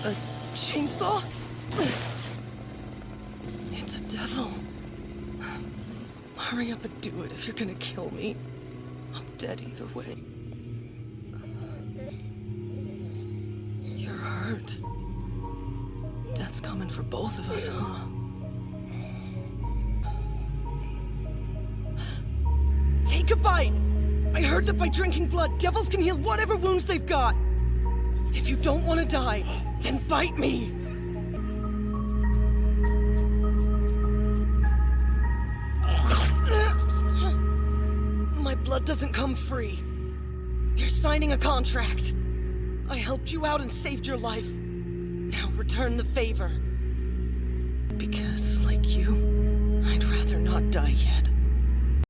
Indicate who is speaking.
Speaker 1: A chainsaw? It's a devil. Hurry up and do it if you're gonna kill me. I'm dead either way. You're hurt. Death's coming for both of us, huh? Take a bite! I heard that by drinking blood, devils can heal whatever wounds they've got. If you don't want to die, then bite me! My blood doesn't come free. You're signing a contract. I helped you out and saved your life. Now return the favor. Because, like you, I'd rather not die yet.